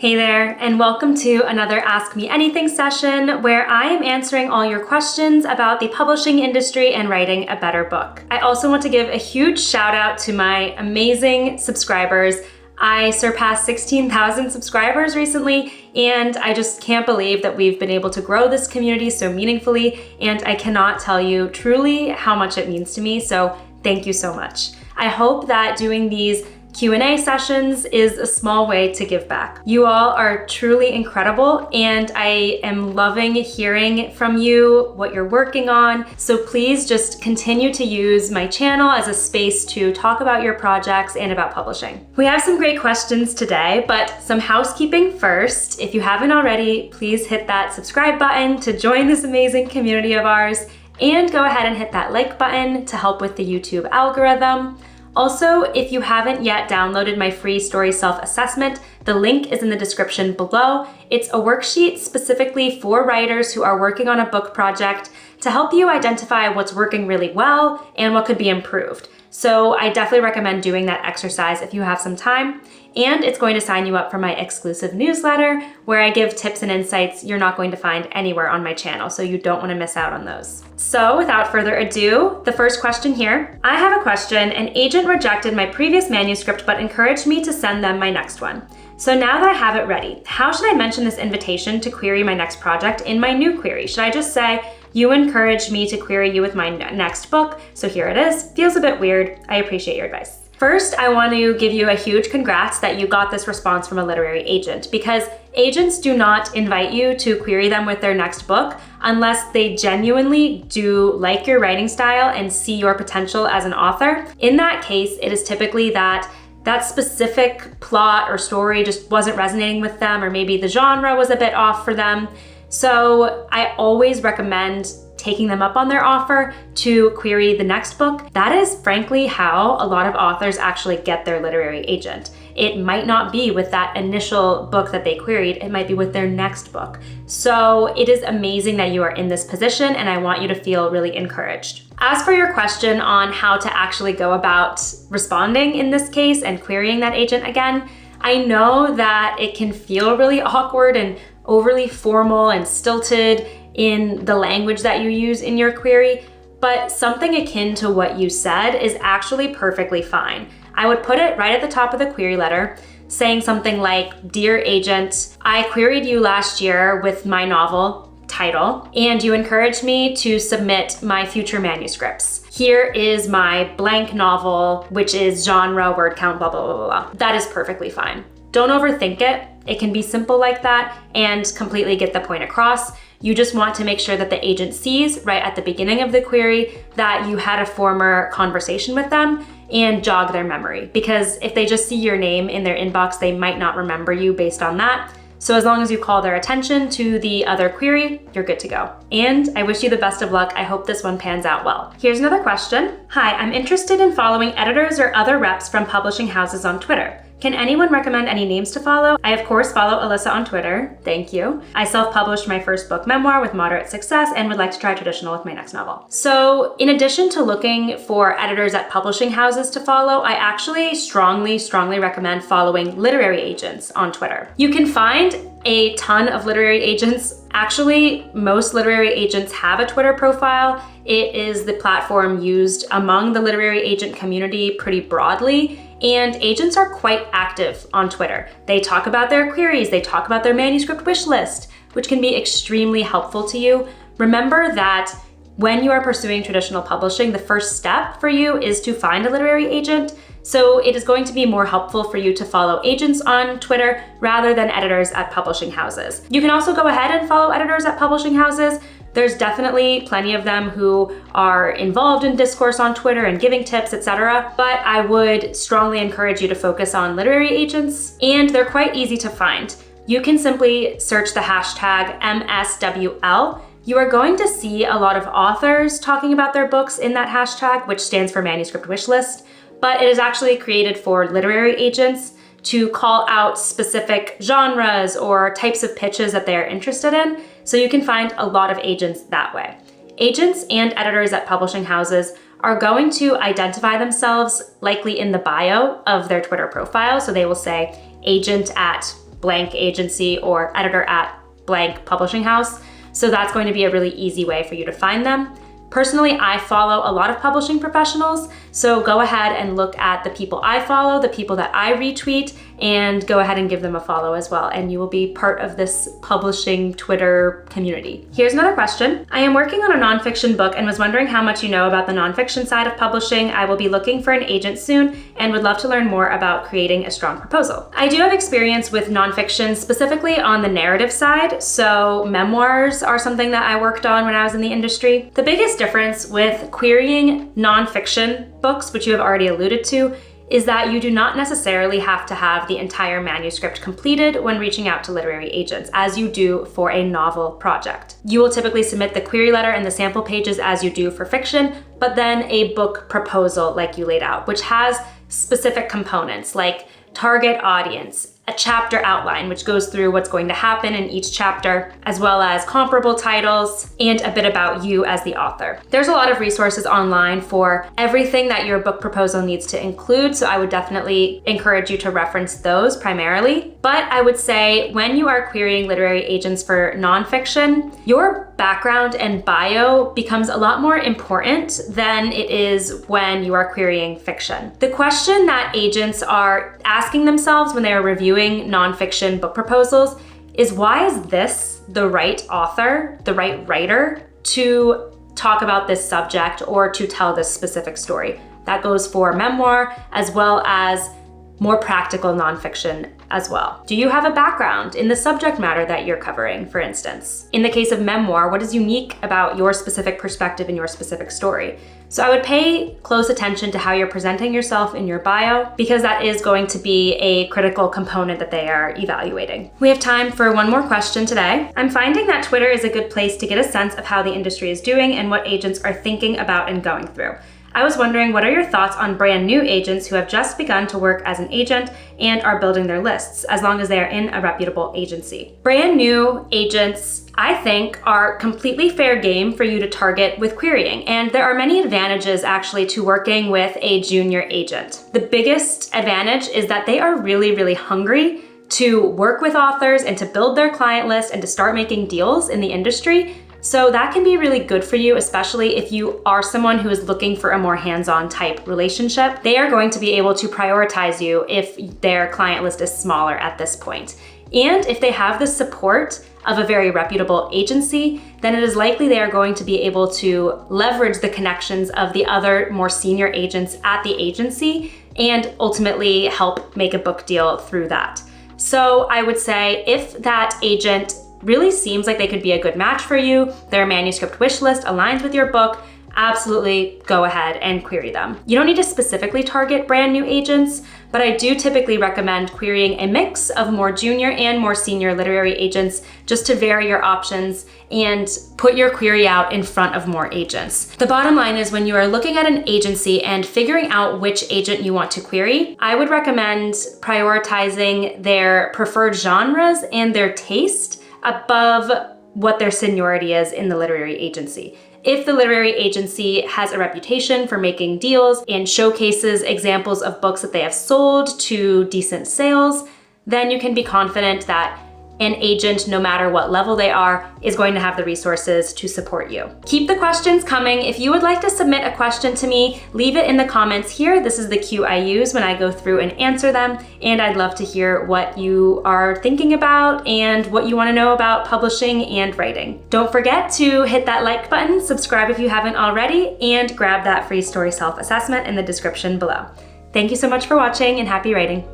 Hey there, and welcome to another Ask Me Anything session where I am answering all your questions about the publishing industry and writing a better book. I also want to give a huge shout out to my amazing subscribers. I surpassed 16,000 subscribers recently, and I just can't believe that we've been able to grow this community so meaningfully, and I cannot tell you truly how much it means to me, so thank you so much. I hope that doing these Q&A sessions is a small way to give back. You all are truly incredible, and I am loving hearing from you what you're working on. So please just continue to use my channel as a space to talk about your projects and about publishing. We have some great questions today, but some housekeeping first. If you haven't already, please hit that subscribe button to join this amazing community of ours, and go ahead and hit that like button to help with the YouTube algorithm. Also, if you haven't yet downloaded my free story self-assessment, the link is in the description below. It's a worksheet specifically for writers who are working on a book project to help you identify what's working really well and what could be improved. So I definitely recommend doing that exercise if you have some time. And it's going to sign you up for my exclusive newsletter where I give tips and insights you're not going to find anywhere on my channel, so you don't want to miss out on those. So without further ado, the first question here. I have a question. An agent rejected my previous manuscript but encouraged me to send them my next one. So now that I have it ready, how should I mention this invitation to query my next project in my new query? Should I just say, "You encouraged me to query you with my next book, so here it is"? Feels a bit weird. I appreciate your advice. First, I want to give you a huge congrats that you got this response from a literary agent, because agents do not invite you to query them with their next book unless they genuinely do like your writing style and see your potential as an author. In that case, it is typically that specific plot or story just wasn't resonating with them, or maybe the genre was a bit off for them. So I always recommend taking them up on their offer to query the next book. That is frankly how a lot of authors actually get their literary agent. It might not be with that initial book that they queried, it might be with their next book. So it is amazing that you are in this position, and I want you to feel really encouraged. As for your question on how to actually go about responding in this case and querying that agent again, I know that it can feel really awkward and overly formal and stilted in the language that you use in your query, but something akin to what you said is actually perfectly fine. I would put it right at the top of the query letter, saying something like, "Dear agent, I queried you last year with my novel title, and you encouraged me to submit my future manuscripts. Here is my blank novel, which is genre, word count, blah, blah, blah, blah." That is perfectly fine. Don't overthink it. It can be simple like that and completely get the point across. You just want to make sure that the agent sees right at the beginning of the query that you had a former conversation with them and jog their memory. Because if they just see your name in their inbox, they might not remember you based on that. So as long as you call their attention to the other query, you're good to go. And I wish you the best of luck. I hope this one pans out well. Here's another question. Hi, I'm interested in following editors or other reps from publishing houses on Twitter. Can anyone recommend any names to follow? I of course follow Alyssa on Twitter, thank you. I self-published my first book memoir with moderate success and would like to try traditional with my next novel. So in addition to looking for editors at publishing houses to follow, I actually strongly recommend following literary agents on Twitter. You can find a ton of literary agents. Actually, most literary agents have a Twitter profile. It is the platform used among the literary agent community pretty broadly. And agents are quite active on Twitter. They talk about their queries, they talk about their manuscript wish list, which can be extremely helpful to you. Remember that when you are pursuing traditional publishing, the first step for you is to find a literary agent. So it is going to be more helpful for you to follow agents on Twitter rather than editors at publishing houses. You can also go ahead and follow editors at publishing houses. There's definitely plenty of them who are involved in discourse on Twitter and giving tips, etc. But I would strongly encourage you to focus on literary agents, and they're quite easy to find. You can simply search the hashtag MSWL. You are going to see a lot of authors talking about their books in that hashtag, which stands for manuscript wish list, but it is actually created for literary agents to call out specific genres or types of pitches that they are interested in. So you can find a lot of agents that way. Agents and editors at publishing houses are going to identify themselves likely in the bio of their Twitter profile. So they will say agent at blank agency or editor at blank publishing house. So that's going to be a really easy way for you to find them. Personally, I follow a lot of publishing professionals, so go ahead and look at the people I follow, the people that I retweet, and go ahead and give them a follow as well, and you will be part of this publishing Twitter community. Here's another question. I am working on a nonfiction book and was wondering how much you know about the nonfiction side of publishing. I will be looking for an agent soon and would love to learn more about creating a strong proposal. I do have experience with nonfiction, specifically on the narrative side, so memoirs are something that I worked on when I was in the industry. The biggest difference with querying nonfiction books, which you have already alluded to, is that you do not necessarily have to have the entire manuscript completed when reaching out to literary agents, as you do for a novel project. You will typically submit the query letter and the sample pages as you do for fiction, but then a book proposal like you laid out, which has specific components like target audience, a chapter outline, which goes through what's going to happen in each chapter, as well as comparable titles and a bit about you as the author. There's a lot of resources online for everything that your book proposal needs to include, so I would definitely encourage you to reference those primarily. But I would say when you are querying literary agents for nonfiction, your background and bio becomes a lot more important than it is when you are querying fiction. The question that agents are asking themselves when they are reviewing nonfiction book proposals is, why is this the right author, the right writer to talk about this subject or to tell this specific story? That goes for memoir as well as more practical nonfiction as well. Do you have a background in the subject matter that you're covering, for instance? In the case of memoir, what is unique about your specific perspective and your specific story? So I would pay close attention to how you're presenting yourself in your bio, because that is going to be a critical component that they are evaluating. We have time for one more question today. I'm finding that Twitter is a good place to get a sense of how the industry is doing and what agents are thinking about and going through. I was wondering, what are your thoughts on brand new agents who have just begun to work as an agent and are building their lists, as long as they are in a reputable agency? Brand new agents, I think, are completely fair game for you to target with querying, and there are many advantages actually to working with a junior agent. The biggest advantage is that they are really, really hungry to work with authors and to build their client list and to start making deals in the industry. So that can be really good for you, especially if you are someone who is looking for a more hands-on type relationship. They are going to be able to prioritize you if their client list is smaller at this point. And if they have the support of a very reputable agency, then it is likely they are going to be able to leverage the connections of the other more senior agents at the agency and ultimately help make a book deal through that. So I would say if that agent really seems like they could be a good match for you, their manuscript wish list aligns with your book, absolutely go ahead and query them. You don't need to specifically target brand new agents, but I do typically recommend querying a mix of more junior and more senior literary agents just to vary your options and put your query out in front of more agents. The bottom line is, when you are looking at an agency and figuring out which agent you want to query, I would recommend prioritizing their preferred genres and their taste above what their seniority is in the literary agency. If the literary agency has a reputation for making deals and showcases examples of books that they have sold to decent sales, then you can be confident that an agent, no matter what level they are, is going to have the resources to support you. Keep the questions coming. If you would like to submit a question to me, leave it in the comments here. This is the queue I use when I go through and answer them, and I'd love to hear what you are thinking about and what you want to know about publishing and writing. Don't forget to hit that like button, subscribe if you haven't already, and grab that free story self-assessment in the description below. Thank you so much for watching, and happy writing.